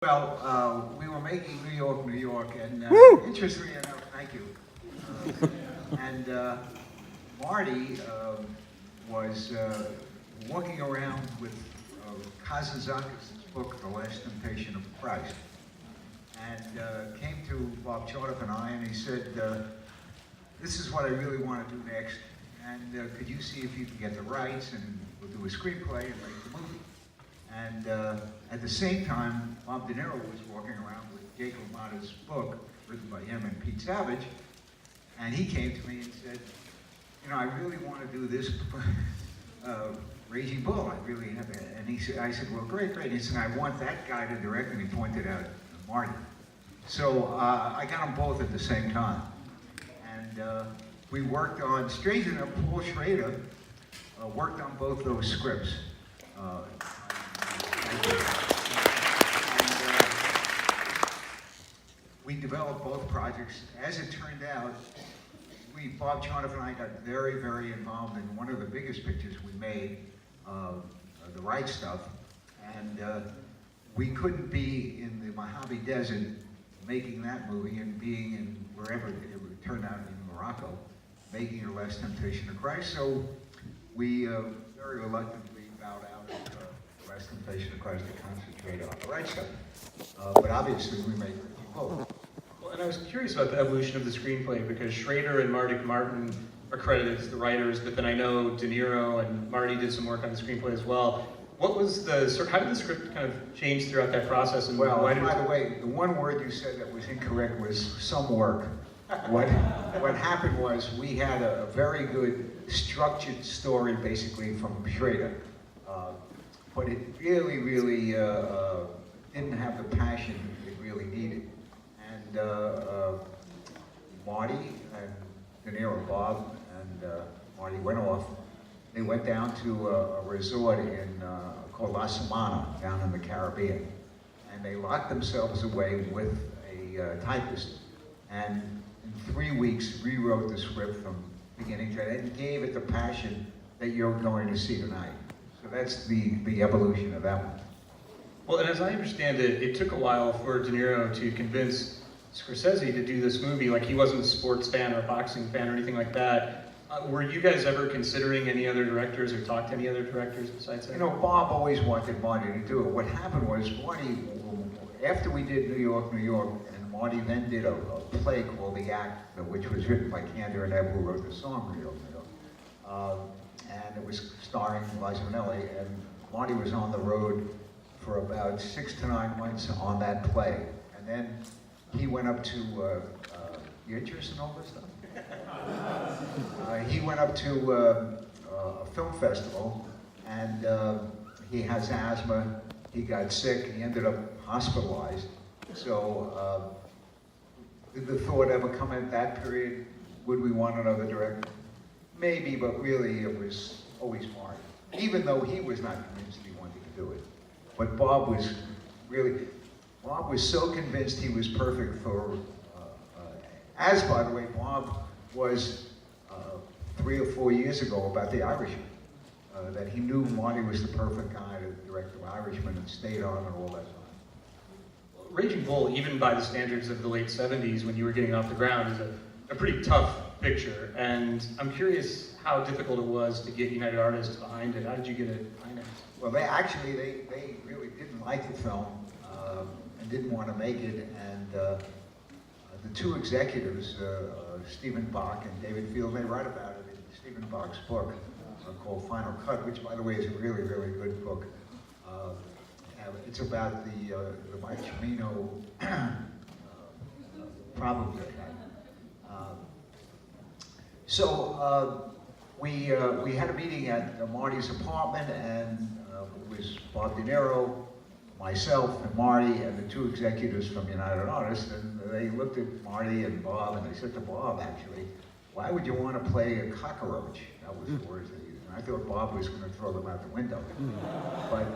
We were making New York, New York, and interestingly enough, thank you. Marty was walking around with Kazantzakis' book, The Last Temptation of Christ, and came to Bob Charnock and I, and he said, this is what I really want to do next, and could you see if you can get the rights, and we'll do a screenplay and make the movie. And at the same time, Bob De Niro was walking around with Jake LaMotta's book, written by him and Pete Savage, and he came to me and said, you know, I really want to do this Raging Bull. I really have it. And he said, I said, well, great. He said, I want that guy to direct, and he pointed out Marty. So I got them both at the same time. And we worked on, strangely enough, Paul Schrader worked on both those scripts. We developed both projects. As it turned out, Bob Charnock and I got very, very involved in one of the biggest pictures we made, The Right Stuff, and we couldn't be in the Mojave Desert making that movie and being in wherever it would turn out in Morocco, making The Last Temptation of Christ. So we very reluctantly bowed out of The Last Temptation of Christ to concentrate on The Right Stuff. But obviously we made both. Well, and I was curious about the evolution of the screenplay, because Schrader and Martin are credited as the writers, but then I know De Niro and Marty did some work on the screenplay as well. What was how did the script kind of change throughout that process? And well, why did by the way, the one word you said that was incorrect was some work. What happened was we had a very good structured story basically from Schrader, but it really didn't have the passion it really needed. And Marty and De Niro, Bob and Marty went off. They went down to a resort called La Semana down in the Caribbean, and they locked themselves away with a typist, and in 3 weeks rewrote the script from beginning to end and gave it the passion that you're going to see tonight. So that's the evolution of that one. Well, and as I understand it, it took a while for De Niro to convince Scorsese to do this movie. Like, he wasn't a sports fan or a boxing fan or anything like that. Were you guys ever considering any other directors or talked to any other directors besides that? You know, Bob always wanted Marty to do it. What happened was Marty, after we did New York, New York, and Marty then did a play called The Act, which was written by Kander and Ebb, who wrote the song New York, New York. And it was starring Liza Minnelli, and Marty was on the road for about 6 to 9 months on that play. And then he went up to, you interested in all this stuff? He went up to a film festival, and he has asthma. He got sick. He ended up hospitalized. So did the thought ever come at that period, would we want another director? Maybe, but really it was always Marty, even though he was not convinced he wanted to do it. But Bob was so convinced he was perfect for, as by the way, Bob was 3 or 4 years ago about The Irishman, that he knew Marty was the perfect guy to direct The Irishman and stayed on and all that time. Raging Bull, even by the standards of the late 70s when you were getting off the ground, is a pretty tough picture. And I'm curious how difficult it was to get United Artists behind it. How did you get it financed? Well, they really didn't like the film and didn't want to make it. And the 2 executives, Stephen Bach and David Field, they write about it in Stephen Bach's book called Final Cut, which, by the way, is a really, really good book. It's about the Mike Cimino problem they had. So we had a meeting at Marty's apartment, and it was Bob De Niro, myself, and Marty, and the 2 executives from United Artists, and they looked at Marty and Bob, and they said to Bob, actually, why would you want to play a cockroach? That was the words they used. And I thought Bob was going to throw them out the window. But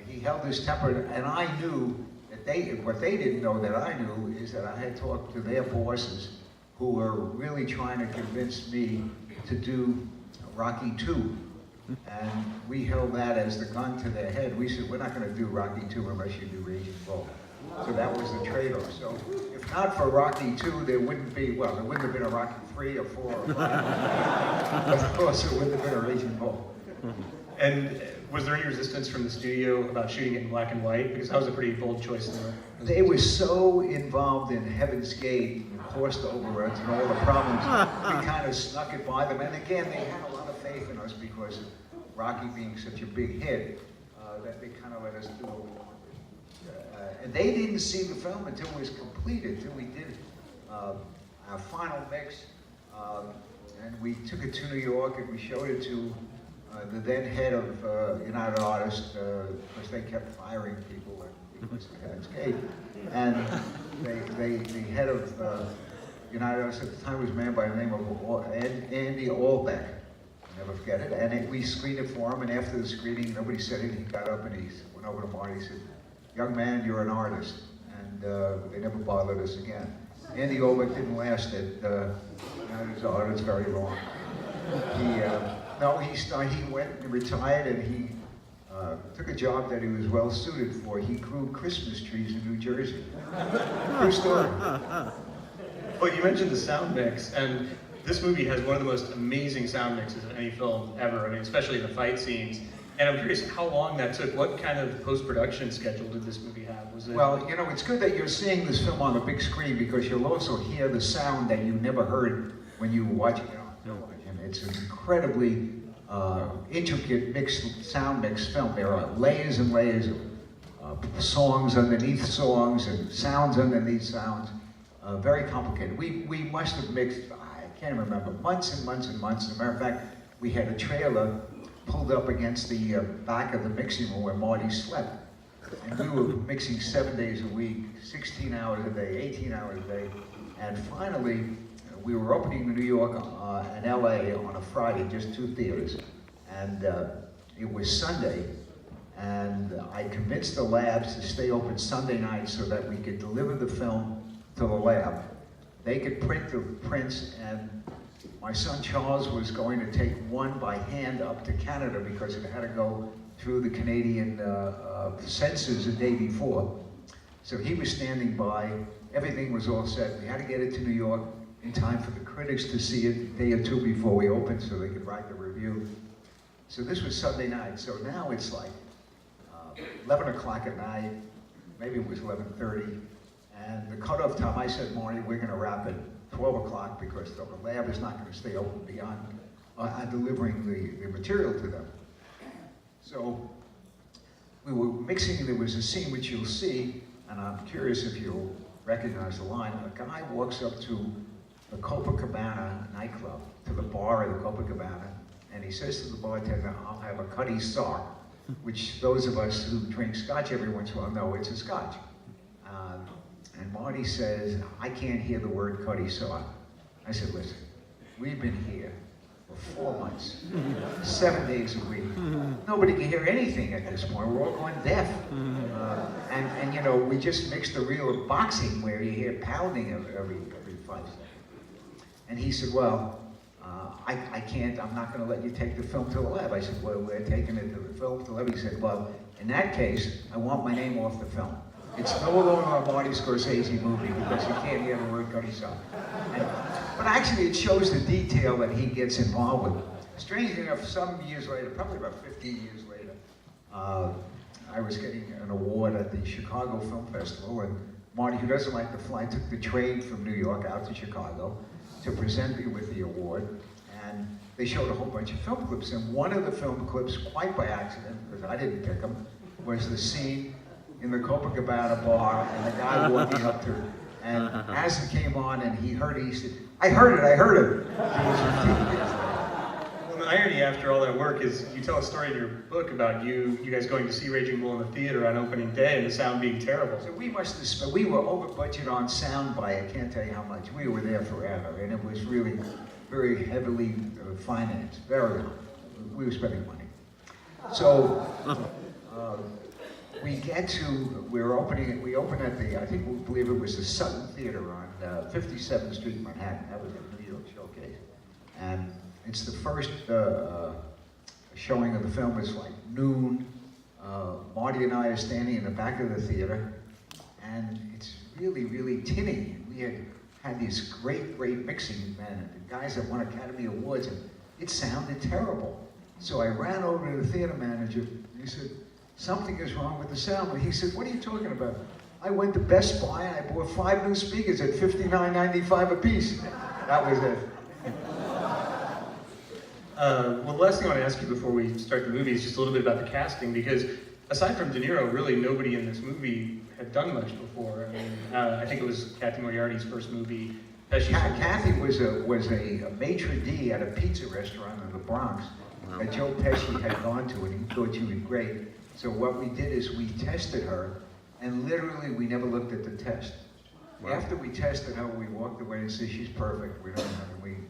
he held his temper, and I knew that what they didn't know that I knew is that I had talked to their bosses who were really trying to convince me to do Rocky II. And we held that as the gun to their head. We said, we're not going to do Rocky II unless you do Raging Bull. So that was the trade-off. So if not for Rocky 2, there wouldn't have been a Rocky 3 or 4 or 5. But of course, there wouldn't have been a Raging Bull. And was there any resistance from the studio about shooting it in black and white? Because that was a pretty bold choice there. They were so involved in Heaven's Gate and cost overruns and all the problems, we kind of snuck it by them. And again, they had a lot of faith in us because of Rocky being such a big hit, that they kind of let us do what we wanted. And they didn't see the film until it was completed, until we did our final mix. And we took it to New York and we showed it to the then head of United Artists, because they kept firing people because of Heaven's Gate. And the head of United Artists at the time was a man by the name of Andy Albeck. I'll never forget it. And we screened it for him, and after the screening, nobody said anything. He got up and he went over to Marty and said, "Young man, you're an artist." And they never bothered us again. Andy Albeck didn't last at United Artists very long. He went and retired, and he took a job that he was well suited for. He grew Christmas trees in New Jersey. True story. Well, you mentioned the sound mix, and this movie has one of the most amazing sound mixes of any film ever. I mean, especially the fight scenes. And I'm curious how long that took. What kind of post-production schedule did this movie have? Was it? Well, you know, it's good that you're seeing this film on the big screen because you'll also hear the sound that you never heard when you were watching it on television. It's an incredibly intricate sound mix film. There are layers and layers of songs underneath songs and sounds underneath sounds. Very complicated. We must have mixed, I can't remember, months and months and months. As a matter of fact, we had a trailer pulled up against the back of the mixing room where Marty slept. And we were mixing 7 days a week, 16 hours a day, 18 hours a day. And finally, we were opening in New York and LA on a Friday, just 2 theaters. And it was Sunday, and I convinced the labs to stay open Sunday night so that we could deliver the film to the lab. They could print the prints, and my son Charles was going to take one by hand up to Canada because it had to go through the Canadian censors the day before. So he was standing by, everything was all set. We had to get it to New York in time for the critics to see it a day or two before we opened so they could write the review. So this was Sunday night, so now it's like 11 o'clock at night, maybe it was 11:30, and the cutoff time, I said, Marty, we're gonna wrap at 12 o'clock because the lab is not gonna stay open beyond delivering the material to them. So we were mixing, there was a scene which you'll see, and I'm curious if you'll recognize the line. A guy walks up to the Copacabana nightclub, to the bar of the Copacabana, and he says to the bartender, I'll have a cutty sock, which those of us who drink scotch every once in a while know it's a scotch. And Marty says, I can't hear the word cutty sock. I said, listen, we've been here for 4 months, 7 days a week. Nobody can hear anything at this point. We're all going deaf. And you know, we just mixed the reel of boxing where you hear pounding every 5 seconds. And he said, well, I can't, I'm not going to let you take the film to the lab. I said, well, we're taking it to the film to the lab. He said, well, in that case, I want my name off the film. It's no longer a Marty Scorsese movie because you can't hear the word cutty sock. But actually, it shows the detail that he gets involved with. Strangely enough, some years later, probably about 15 years later, I was getting an award at the Chicago Film Festival, and Marty, who doesn't like to fly, took the train from New York out to Chicago to present me with the award. And they showed a whole bunch of film clips, and one of the film clips, quite by accident, because I didn't pick them, was the scene in the Copacabana bar, and the guy walking up to her. And as it came on and he heard it, he said, I heard it. Well, the irony after all that work is you tell a story in your book about you guys going to see Raging Bull in the theater on opening day and the sound being terrible. So we must have spent, we were over budget on sound by, I can't tell you how much. We were there forever, and it was really very heavily financed, very high. We were spending money. So we opened at the, I think we believe it was the Sutton Theater on 57th Street, Manhattan. That was a New York showcase. And it's the first showing of the film. It's like noon. Marty and I are standing in the back of the theater, and really, really tinny. We had these great mixing men, the guys that won Academy Awards, and it sounded terrible. So I ran over to the theater manager, and he said, something is wrong with the sound. And he said, what are you talking about? I went to Best Buy and I bought 5 new speakers at $59.95 a piece. That was it. Well, the last thing I want to ask you before we start the movie is just a little bit about the casting, because aside from De Niro, really nobody in this movie had done much before. I mean, I think it was Kathy Moriarty's first movie. Kathy was a maitre d' at a pizza restaurant in the Bronx that Joe Pesci had gone to, and he thought she was great. So what we did is we tested her, and literally we never looked at the test. Wow. After we tested her, we walked away and said, she's perfect. We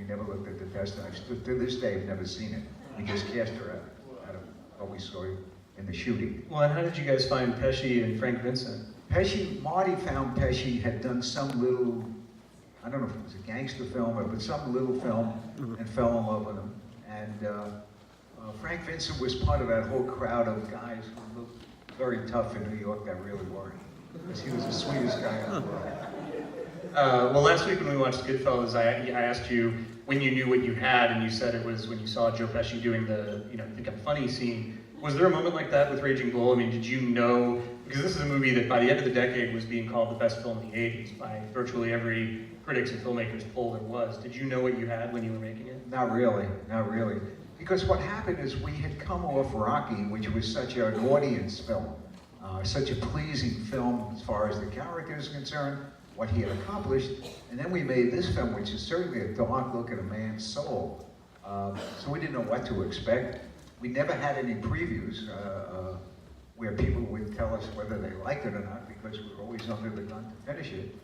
never looked at the test, and to this day, I've never seen it. We just cast her out of what we saw in the shooting. Well, and how did you guys find Pesci and Frank Vincent? Marty found Pesci had done some little, I don't know if it was a gangster film, but some little film, and fell in love with him. And Frank Vincent was part of that whole crowd of guys who looked very tough in New York that really weren't. Because he was the sweetest guy in the world. Well, last week when we watched Goodfellas, I asked you when you knew what you had, and you said it was when you saw Joe Pesci doing the, think I'm funny scene. Was there a moment like that with Raging Bull? I mean, did you know, because this is a movie that by the end of the decade was being called the best film in the 80s by virtually every critics and filmmakers poll there was. Did you know what you had when you were making it? Not really. Because what happened is we had come off Rocky, which was such an audience film, such a pleasing film as far as the character is concerned, what he had accomplished, and then we made this film, which is certainly a dark look at a man's soul. So we didn't know what to expect. We never had any previews where people would tell us whether they liked it or not, because we were always under the gun to finish it.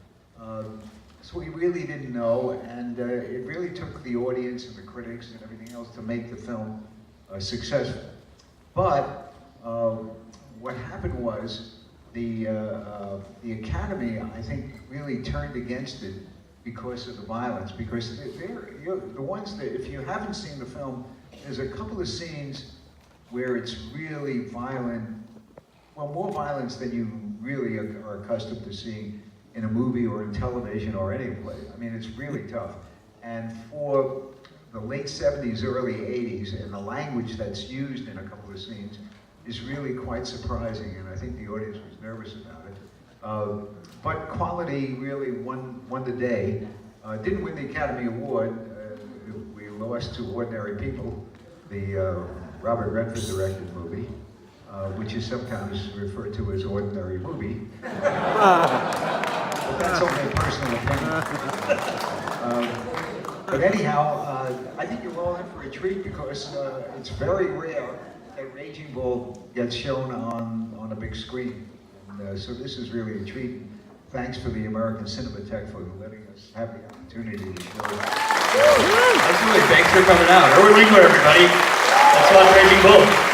So we really didn't know, and it really took the audience and the critics and everything else to make the film successful. But what happened was the Academy, I think, really turned against it because of the violence. Because the ones that, if you haven't seen the film, there's a couple of scenes where it's really violent, well, more violence than you really are accustomed to seeing in a movie or in television or any place. I mean, it's really tough. And for the late 70s, early 80s, and the language that's used in a couple of scenes is really quite surprising, and I think the audience was nervous about it. But quality really won the day. Didn't win the Academy Award. We lost to Ordinary People, the Robert Redford directed movie, which is sometimes referred to as Ordinary Movie. But that's only a personal opinion. But anyhow, I think you're all in for a treat, because it's very rare that Raging Bull gets shown on a big screen. And, so this is really a treat. Thanks for the American Cinematheque for letting us have the opportunity to show it. Absolutely, thanks for coming out. Irwin Winkler, everybody. Let's watch Raging Bull.